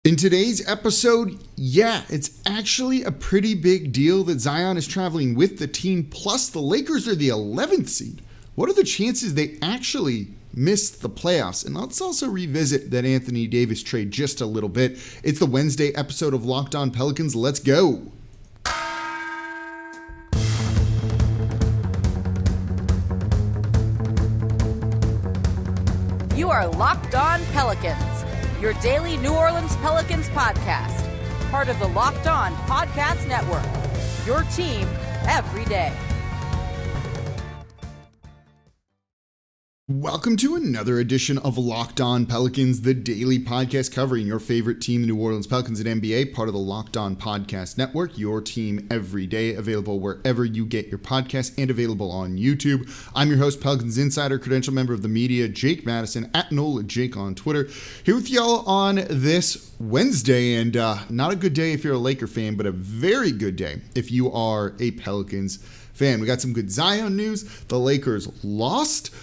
In today's episode, it's actually a pretty big deal that Zion is traveling with the team, plus the Lakers are the 11th seed. What are the chances they actually missed the playoffs? And let's also revisit that Anthony Davis trade just a little bit. It's the Wednesday episode of Locked On Pelicans. Let's go. You are Locked On Pelicans, your daily New Orleans Pelicans podcast, part of the Locked On Podcast Network, your team every day. Welcome to another edition of Locked On Pelicans, the daily podcast covering your favorite team, the New Orleans Pelicans and NBA, part of the Locked On Podcast Network, your team every day, available wherever you get your podcasts and available on YouTube. I'm your host, Pelicans Insider, credential member of the media, Jake Madison, at NolaJake on Twitter, here with y'all on this Wednesday, and not a good day if you're a Laker fan, but a very good day if you are a Pelicans fan. We got some good Zion news. The Lakers lost.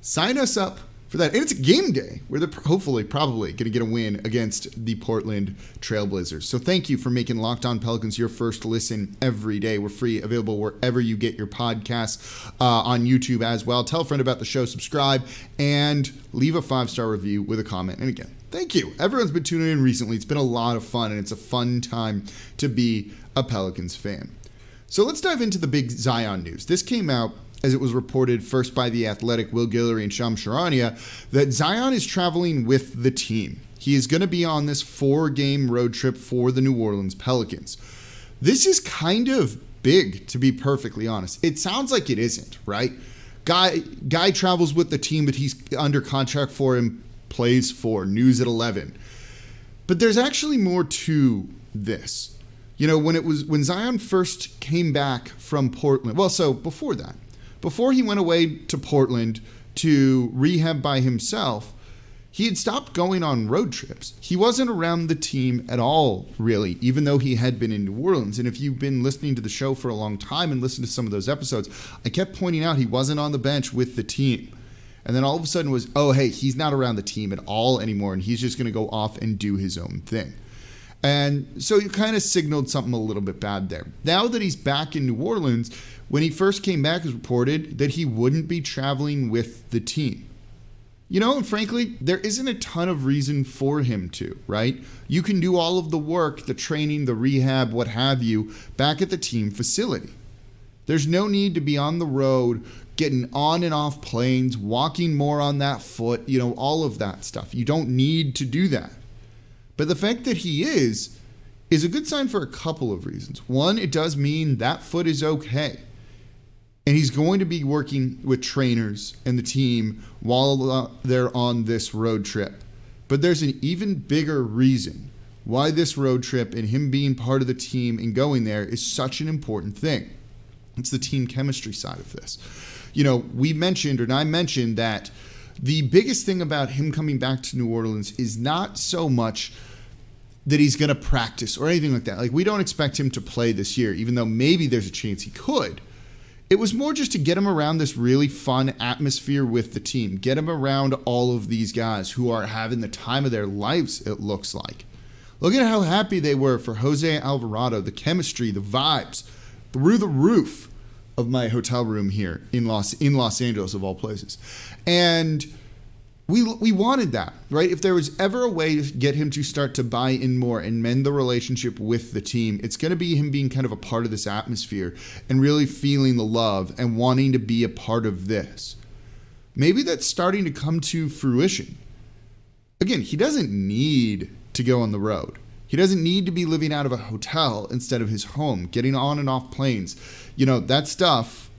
Sign us up for that. And it's a game day where they're probably going to get a win against the Portland Trailblazers. So thank you for making Locked On Pelicans your first listen every day. We're free, available wherever you get your podcasts, on YouTube as well. Tell a friend about the show, subscribe, and leave a 5-star review with a comment. And again, thank you. Everyone's been tuning in recently. It's been a lot of fun, and it's a fun time to be a Pelicans fan. So let's dive into the big Zion news. This came out as it was reported first by The Athletic, Will Guillory and Shams Charania, that Zion is traveling with the team. He is going to be on this 4-game road trip for the New Orleans Pelicans. This is kind of big, to be perfectly honest. It sounds like it isn't, right? Guy travels with the team that he's under contract for and plays for, news at 11. But there's actually more to this. You know, when Zion first came back from Portland, before he went away to Portland to rehab by himself, he had stopped going on road trips. He wasn't around the team at all, really, even though he had been in New Orleans. And if you've been listening to the show for a long time and listened to some of those episodes, I kept pointing out he wasn't on the bench with the team. And then all of a sudden was, oh, hey, he's not around the team at all anymore, and he's just going to go off and do his own thing. And so you kind of signaled something a little bit bad there. Now that he's back in New Orleans, when he first came back, it was reported that he wouldn't be traveling with the team. You know, and frankly, there isn't a ton of reason for him to, right? You can do all of the work, the training, the rehab, what have you, back at the team facility. There's no need to be on the road, getting on and off planes, walking more on that foot, all of that stuff. You don't need to do that. But the fact that he is a good sign for a couple of reasons. One, it does mean that foot is okay. And he's going to be working with trainers and the team while they're on this road trip. But there's an even bigger reason why this road trip and him being part of the team and going there is such an important thing. It's the team chemistry side of this. I mentioned that the biggest thing about him coming back to New Orleans is not so much that he's going to practice or anything like that. Like, we don't expect him to play this year, even though maybe there's a chance he could. It was more just to get him around this really fun atmosphere with the team, get him around all of these guys who are having the time of their lives, it looks like. Look at how happy they were for Jose Alvarado, the chemistry, the vibes, through the roof of my hotel room here in Los Angeles, of all places. And we wanted that, right? If there was ever a way to get him to start to buy in more and mend the relationship with the team, it's going to be him being kind of a part of this atmosphere and really feeling the love and wanting to be a part of this. Maybe that's starting to come to fruition. Again, he doesn't need to go on the road. He doesn't need to be living out of a hotel instead of his home, getting on and off planes. That stuff,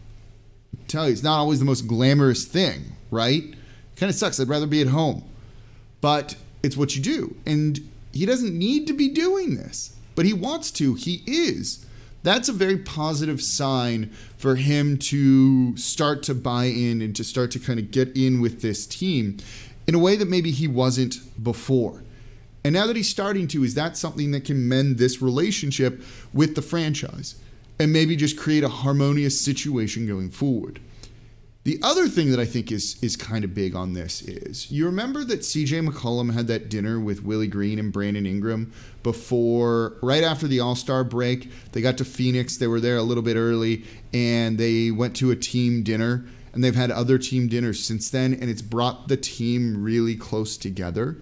I tell you, it's not always the most glamorous thing, right? Kind of sucks. I'd rather be at home. But it's what you do. And he doesn't need to be doing this, but he wants to. He is. That's a very positive sign for him to start to buy in and to start to kind of get in with this team in a way that maybe he wasn't before. And now that he's starting to, is that something that can mend this relationship with the franchise and maybe just create a harmonious situation going forward? The other thing that I think is kind of big on this is, you remember that CJ McCollum had that dinner with Willie Green and Brandon Ingram right after the All-Star break. They got to Phoenix. They were there a little bit early, and they went to a team dinner, and they've had other team dinners since then, and it's brought the team really close together.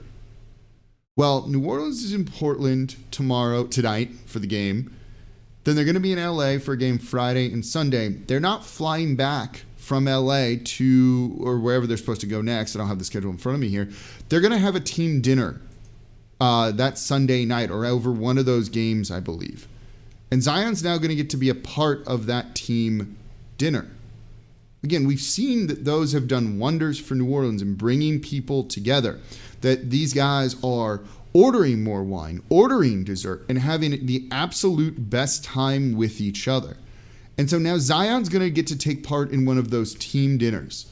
Well, New Orleans is in Portland tonight for the game. Then they're going to be in LA for a game Friday and Sunday. They're not flying back from LA to, or wherever they're supposed to go next. I don't have the schedule in front of me here. They're going to have a team dinner that Sunday night, or over one of those games, I believe. And Zion's now going to get to be a part of that team dinner. Again, we've seen that those have done wonders for New Orleans in bringing people together, that these guys are ordering more wine, ordering dessert, and having the absolute best time with each other. And so now Zion's going to get to take part in one of those team dinners.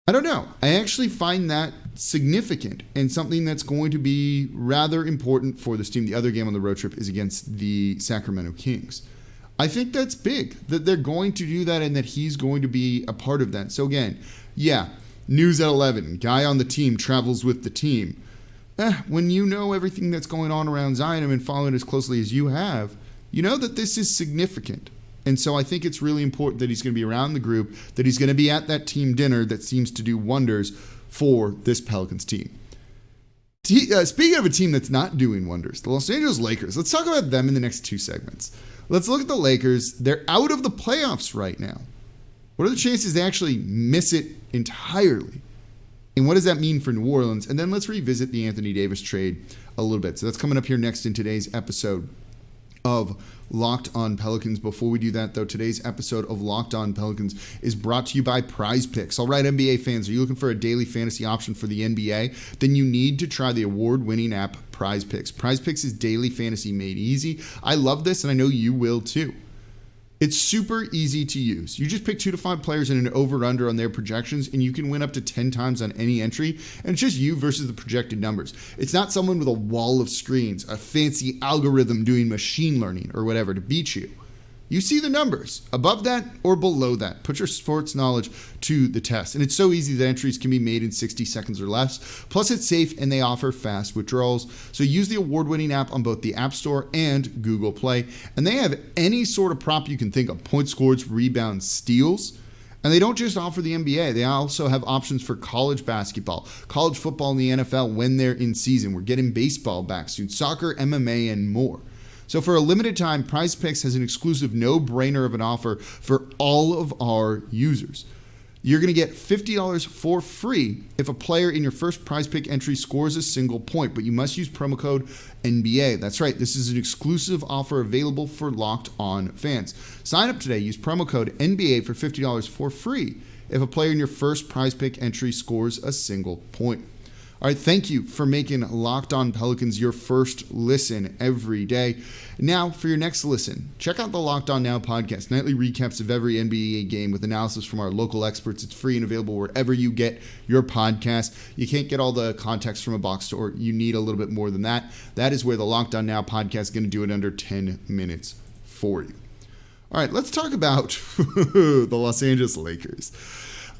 I don't know. I actually find that significant and something that's going to be rather important for this team. The other game on the road trip is against the Sacramento Kings. I think that's big, that they're going to do that and that he's going to be a part of that. So again, yeah, news at 11. Guy on the team travels with the team. When you know everything that's going on around Zion and following as closely as you have, you know that this is significant. And so I think it's really important that he's going to be around the group, that he's going to be at that team dinner that seems to do wonders for this Pelicans team. Speaking of a team that's not doing wonders, the Los Angeles Lakers. Let's talk about them in the next two segments. Let's look at the Lakers. They're out of the playoffs right now. What are the chances they actually miss it entirely? And what does that mean for New Orleans? And then let's revisit the Anthony Davis trade a little bit. So that's coming up here next in today's episode of Locked On Pelicans. Before we do that, though, today's episode of Locked On Pelicans is brought to you by PrizePicks. All right, NBA fans, are you looking for a daily fantasy option for the NBA? Then you need to try the award-winning app PrizePicks. PrizePicks is daily fantasy made easy. I love this, and I know you will too. It's super easy to use. You just pick 2 to 5 players and an over-under on their projections, and you can win up to 10 times on any entry, and it's just you versus the projected numbers. It's not someone with a wall of screens, a fancy algorithm doing machine learning or whatever to beat you. You see the numbers, above that or below that. Put your sports knowledge to the test. And it's so easy that entries can be made in 60 seconds or less. Plus, it's safe and they offer fast withdrawals. So use the award-winning app on both the App Store and Google Play. And they have any sort of prop you can think of. Points scored, rebounds, steals. And they don't just offer the NBA. They also have options for college basketball, college football, and the NFL when they're in season. We're getting baseball back soon, soccer, MMA, and more. So for a limited time, PrizePicks has an exclusive no-brainer of an offer for all of our users. You're going to get $50 for free if a player in your first PrizePick entry scores a single point, but you must use promo code NBA. That's right, this is an exclusive offer available for Locked On fans. Sign up today, use promo code NBA for $50 for free if a player in your first PrizePick entry scores a single point. All right, thank you for making Locked On Pelicans your first listen every day. Now, for your next listen, check out the Locked On Now podcast, nightly recaps of every NBA game with analysis from our local experts. It's free and available wherever you get your podcast. You can't get all the context from a box store. You need a little bit more than that. That is where the Locked On Now podcast is going to do it under 10 minutes for you. All right, let's talk about the Los Angeles Lakers.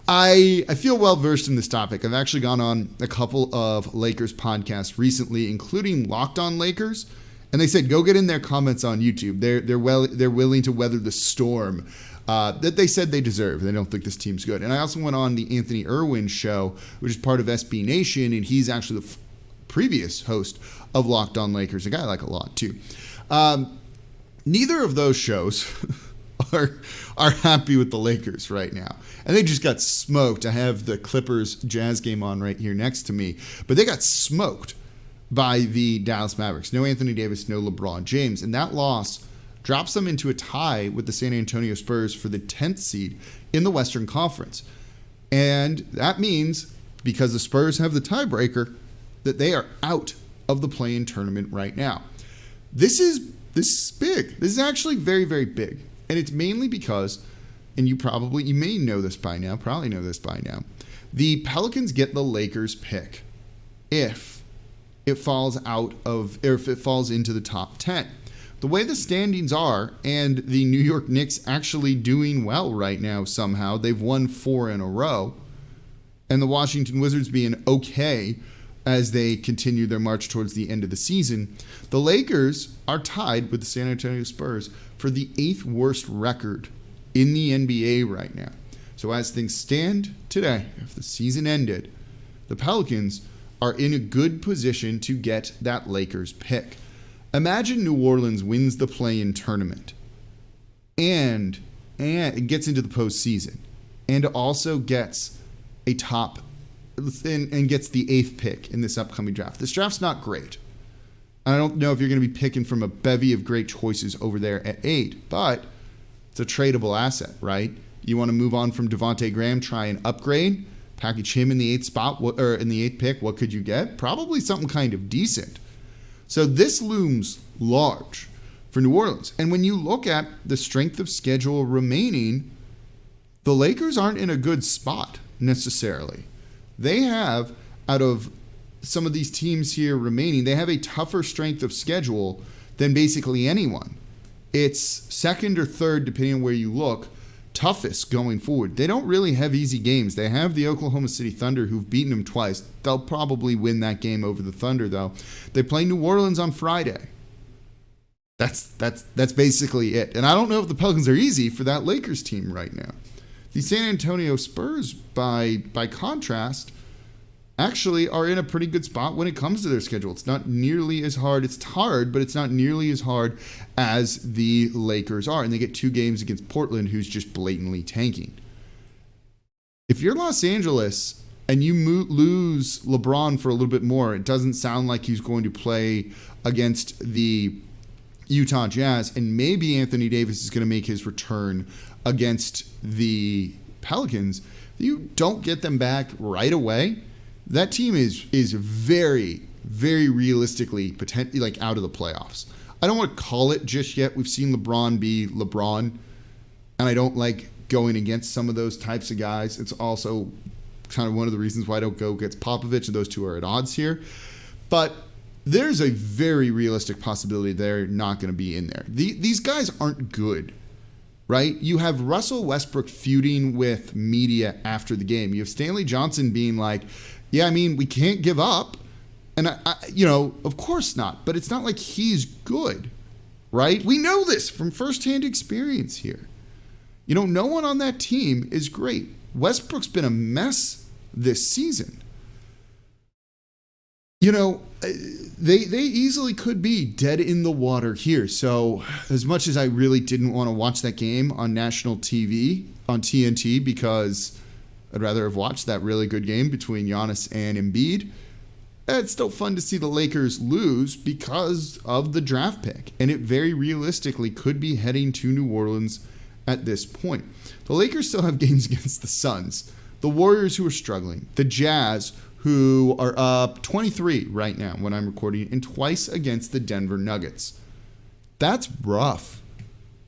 I feel well versed in this topic. I've actually gone on a couple of Lakers podcasts recently, including Locked On Lakers, and they said go get in their comments on YouTube. They're willing to weather the storm that they said they deserve. They don't think this team's good. And I also went on the Anthony Irwin show, which is part of SB Nation, and he's actually the previous host of Locked On Lakers, a guy I like a lot too. Neither of those shows are happy with the Lakers right now. And they just got smoked. I have the Clippers Jazz game on right here next to me. But they got smoked by the Dallas Mavericks. No Anthony Davis, no LeBron James. And that loss drops them into a tie with the San Antonio Spurs for the 10th seed in the Western Conference. And that means, because the Spurs have the tiebreaker, that they are out of the play-in tournament right now. This is big. This is actually very, very big. And it's mainly because, and you may know this by now, the Pelicans get the Lakers pick if it falls into the top 10. the way the standings are, and the New York Knicks actually doing well right now somehow, they've won 4 in a row, and the Washington Wizards being okay as they continue their march towards the end of the season, the Lakers are tied with the San Antonio Spurs for the 8th worst record in the NBA right now. So as things stand today, if the season ended, the Pelicans are in a good position to get that Lakers pick. Imagine New Orleans wins the play-in tournament and gets into the postseason and also gets a top and gets the 8th pick in this upcoming draft. This draft's not great. I don't know if you're going to be picking from a bevy of great choices over there at 8, but it's a tradable asset, right? You want to move on from Devontae Graham, try and upgrade, package him in the 8th spot, or in the 8th pick. What could you get? Probably something kind of decent. So this looms large for New Orleans. And when you look at the strength of schedule remaining, the Lakers aren't in a good spot necessarily. They have, out of some of these teams here remaining, they have a tougher strength of schedule than basically anyone. It's second or third, depending on where you look, toughest going forward. They don't really have easy games. They have the Oklahoma City Thunder, who've beaten them twice. They'll probably win that game over the Thunder, though. They play New Orleans on Friday. That's basically it. And I don't know if the Pelicans are easy for that Lakers team right now. The San Antonio Spurs, by contrast, actually are in a pretty good spot when it comes to their schedule. It's not nearly as hard. It's hard, but it's not nearly as hard as the Lakers are. And they get 2 games against Portland, who's just blatantly tanking. If you're Los Angeles and you lose LeBron for a little bit more, it doesn't sound like he's going to play against the Utah Jazz, and maybe Anthony Davis is going to make his return against the Pelicans. You don't get them back right away. That team is very, very realistically potentially like out of the playoffs. I don't want to call it just yet. We've seen LeBron be LeBron, and I don't like going against some of those types of guys. It's also kind of one of the reasons why I don't go against Popovich, and those two are at odds here. But there's a very realistic possibility they're not going to be in there. These guys aren't good, right? You have Russell Westbrook feuding with media after the game. You have Stanley Johnson being like, yeah, I mean, we can't give up. And, of course not. But it's not like he's good, right? We know this from firsthand experience here. No one on that team is great. Westbrook's been a mess this season. They easily could be dead in the water here. So as much as I really didn't want to watch that game on national TV, on TNT, because I'd rather have watched that really good game between Giannis and Embiid, it's still fun to see the Lakers lose because of the draft pick. And it very realistically could be heading to New Orleans at this point. The Lakers still have games against the Suns, the Warriors, who are struggling, the Jazz, who are up 23 right now when I'm recording, and twice against the Denver Nuggets. That's rough.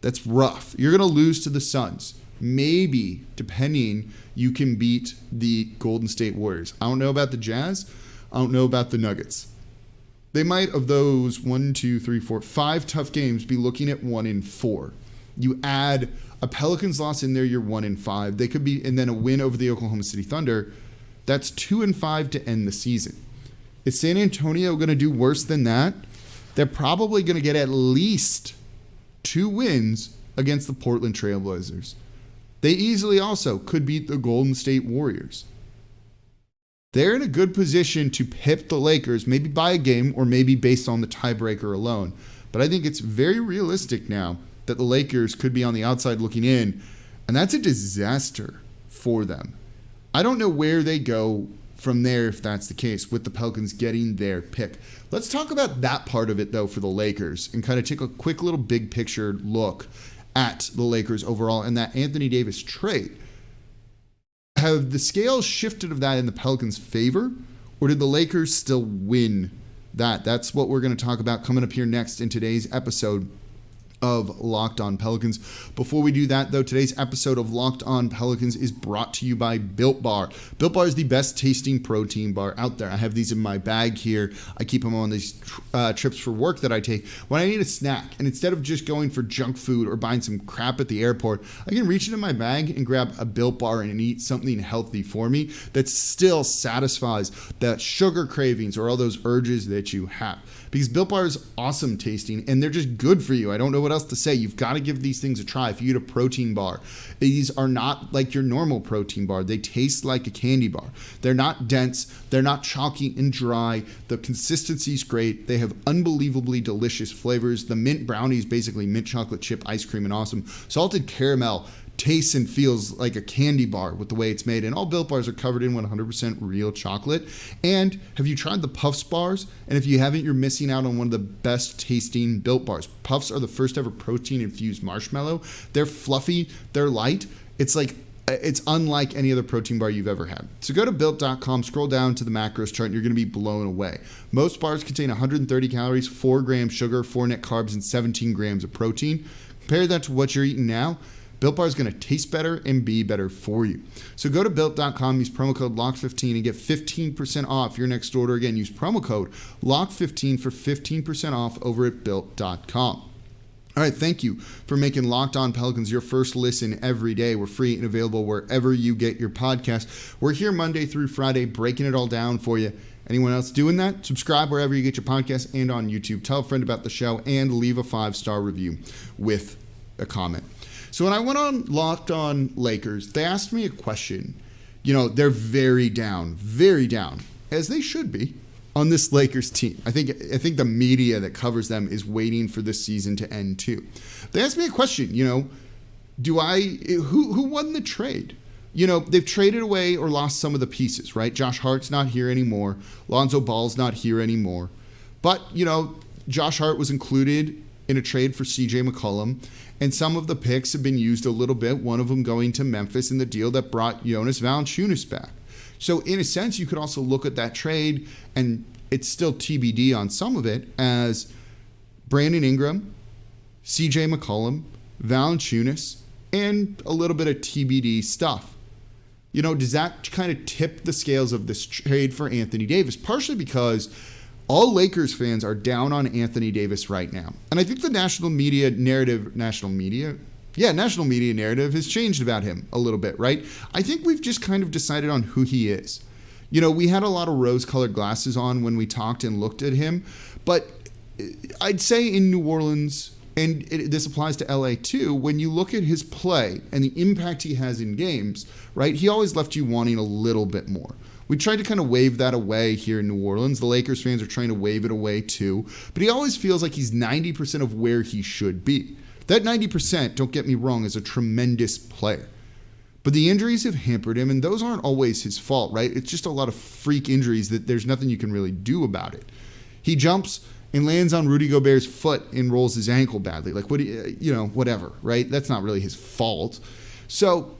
That's rough. You're going to lose to the Suns. Maybe, depending, you can beat the Golden State Warriors. I don't know about the Jazz. I don't know about the Nuggets. They might, of those 5 tough games, be looking at 1-4. You add a Pelicans loss in there, you're 1-5. They could be, and then a win over the Oklahoma City Thunder. That's 2-5 to end the season. Is San Antonio going to do worse than that? They're probably going to get at least 2 wins against the Portland Trail Blazers. They easily also could beat the Golden State Warriors. They're in a good position to pip the Lakers, maybe by a game or maybe based on the tiebreaker alone. But I think it's very realistic now that the Lakers could be on the outside looking in, and that's a disaster for them. I don't know where they go from there if that's the case, with the Pelicans getting their pick. Let's talk about that part of it, though, for the Lakers, and kind of take a quick little big picture look at the Lakers overall and that Anthony Davis trade. Have the scales shifted of that in the Pelicans' favor, or did the Lakers still win that? That's what we're going to talk about coming up here next in today's episode of Locked On Pelicans. Before we do that, though, today's episode of Locked On Pelicans is brought to you by Built Bar. Built Bar is the best tasting protein bar out there. I have these in my bag here. I keep them on these trips for work that I take when I need a snack. And instead of just going for junk food or buying some crap at the airport, I can reach into my bag and grab a Built Bar and eat something healthy for me that still satisfies the sugar cravings or all those urges that you have. Because Built Bar is awesome tasting and they're just good for you. I don't know what else to say. You've got to give these things a try. If you eat a protein bar, these are not like your normal protein bar. They taste like a candy bar. They're not dense. They're not chalky and dry. The consistency is great. They have unbelievably delicious flavors. The mint brownie is basically mint chocolate chip ice cream and awesome. Salted caramel tastes and feels like a candy bar with the way it's made. And all Built Bars are covered in 100% real chocolate. And have you tried the Puffs bars? And if you haven't, you're missing out on one of the best tasting Built Bars. Puffs are the first ever protein infused marshmallow. They're fluffy. They're light. It's unlike any other protein bar you've ever had. So go to Built.com, scroll down to the macros chart, and you're going to be blown away. Most bars contain 130 calories, 4 grams sugar, 4 net carbs, and 17 grams of protein. Compare that to what you're eating now. Built Bar is going to taste better and be better for you. So go to Built.com, use promo code LOCK15 and get 15% off your next order. Again, use promo code LOCK15 for 15% off over at Built.com. All right, thank you for making Locked On Pelicans your first listen every day. We're free and available wherever you get your podcast. We're here Monday through Friday, breaking it all down for you. Anyone else doing that? Subscribe wherever you get your podcast and on YouTube. Tell a friend about the show and leave a 5-star review with a comment. So when I went on Locked On Lakers, they asked me a question. You know, they're very down, as they should be, on this Lakers team. I think the media that covers them is waiting for this season to end too. They asked me a question, you know, who won the trade? You know, they've traded away or lost some of the pieces, right? Josh Hart's not here anymore. Lonzo Ball's not here anymore. But, you know, Josh Hart was included in a trade for CJ McCollum. And some of the picks have been used a little bit, one of them going to Memphis in the deal that brought Jonas Valanciunas back. So in a sense, you could also look at that trade, and it's still TBD on some of it, as Brandon Ingram, CJ McCollum, Valanciunas, and a little bit of TBD stuff. You know, does that kind of tip the scales of this trade for Anthony Davis? Partially because all Lakers fans are down on Anthony Davis right now. And I think the national media narrative has changed about him a little bit, right? I think we've just kind of decided on who he is. You know, we had a lot of rose-colored glasses on when we talked and looked at him, but I'd say in New Orleans, and this applies to LA too, when you look at his play and the impact he has in games, right, he always left you wanting a little bit more. We tried to kind of wave that away here in New Orleans. The Lakers fans are trying to wave it away too. But he always feels like he's 90% of where he should be. That 90%, don't get me wrong, is a tremendous player. But the injuries have hampered him, and those aren't always his fault, right? It's just a lot of freak injuries that there's nothing you can really do about it. He jumps and lands on Rudy Gobert's foot and rolls his ankle badly. Like, whatever, right? That's not really his fault. So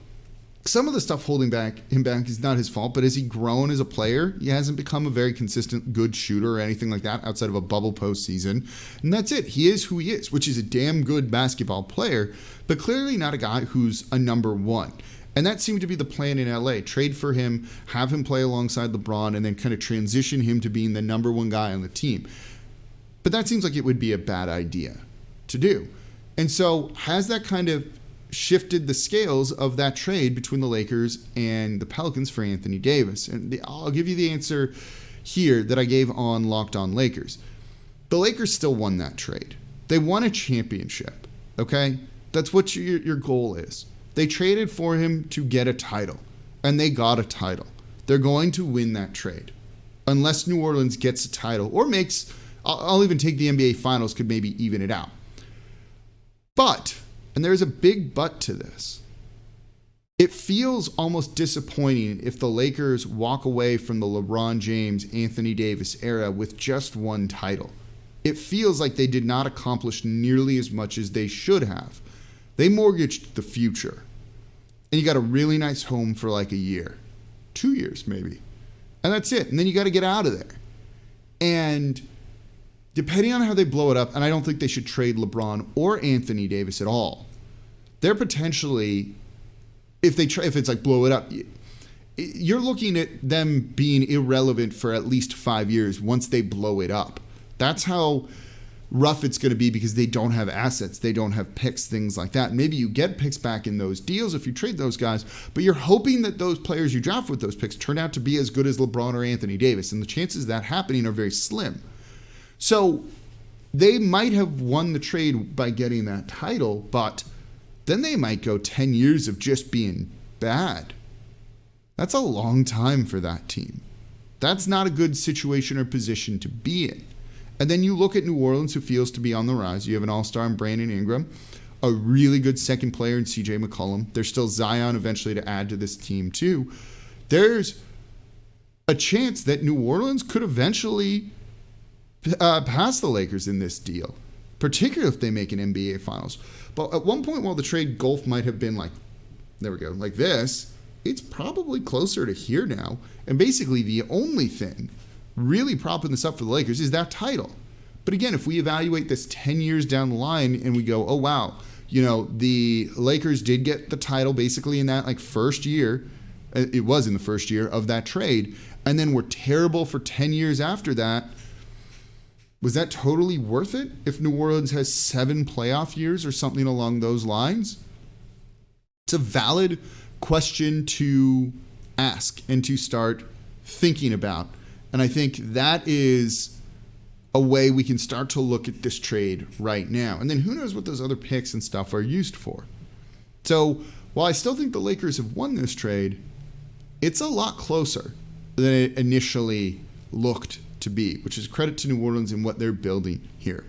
some of the stuff holding him back is not his fault, but has he grown as a player? He hasn't become a very consistent good shooter or anything like that outside of a bubble postseason. And that's it. He is who he is, which is a damn good basketball player, but clearly not a guy who's a number one. And that seemed to be the plan in LA. Trade for him, have him play alongside LeBron, and then kind of transition him to being the number one guy on the team. But that seems like it would be a bad idea to do. And so has that kind of shifted the scales of that trade between the Lakers and the Pelicans for Anthony Davis? And I'll give you the answer here that I gave on Locked On Lakers. The Lakers still won that trade. They won a championship, okay? That's what your goal is. They traded for him to get a title, and they got a title. They're going to win that trade. Unless New Orleans gets a title or makes, I'll even take the NBA Finals, could maybe even it out. But, and there's a big but to this, it feels almost disappointing if the Lakers walk away from the LeBron James, Anthony Davis era with just one title. It feels like they did not accomplish nearly as much as they should have. They mortgaged the future. And you got a really nice home for like a year, 2 years maybe. And that's it. And then you got to get out of there. And depending on how they blow it up, and I don't think they should trade LeBron or Anthony Davis at all. They're potentially, if it's like blow it up, you're looking at them being irrelevant for at least 5 years once they blow it up. That's how rough it's going to be because they don't have assets. They don't have picks, things like that. Maybe you get picks back in those deals if you trade those guys, but you're hoping that those players you draft with those picks turn out to be as good as LeBron or Anthony Davis, and the chances of that happening are very slim. So they might have won the trade by getting that title, but then they might go 10 years of just being bad. That's a long time for that team. That's not a good situation or position to be in. And then you look at New Orleans, who feels to be on the rise. You have an all-star in Brandon Ingram, a really good second player in CJ McCollum. There's still Zion eventually to add to this team too. There's a chance that New Orleans could eventually pass the Lakers in this deal, particularly if they make an NBA Finals. But at one point, while the trade gulf might have been like, there we go, like this, it's probably closer to here now. And basically the only thing really propping this up for the Lakers is that title. But again, if we evaluate this 10 years down the line and we go, oh, wow, the Lakers did get the title basically in that first year. It was in the first year of that trade. And then we're terrible for 10 years after that. Was that totally worth it if New Orleans has 7 playoff years or something along those lines? It's a valid question to ask and to start thinking about. And I think that is a way we can start to look at this trade right now. And then who knows what those other picks and stuff are used for. So while I still think the Lakers have won this trade, it's a lot closer than it initially looked to be, which is credit to New Orleans and what they're building here.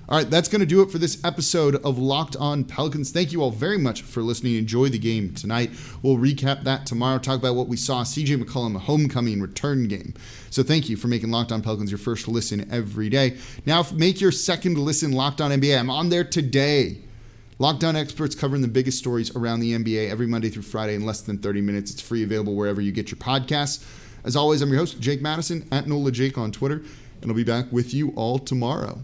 All right, that's going to do it for this episode of Locked On Pelicans. Thank you all very much for listening. Enjoy the game tonight. We'll recap that tomorrow, talk about what we saw, CJ McCollum, a homecoming return game. So thank you for making Locked On Pelicans your first listen every day. Now make your second listen Locked On NBA. I'm on there today. Locked On experts covering the biggest stories around the NBA every Monday through Friday in less than 30 minutes. It's free, available wherever you get your podcasts. As always, I'm your host, Jake Madison, at NOLAJake on Twitter, and I'll be back with you all tomorrow.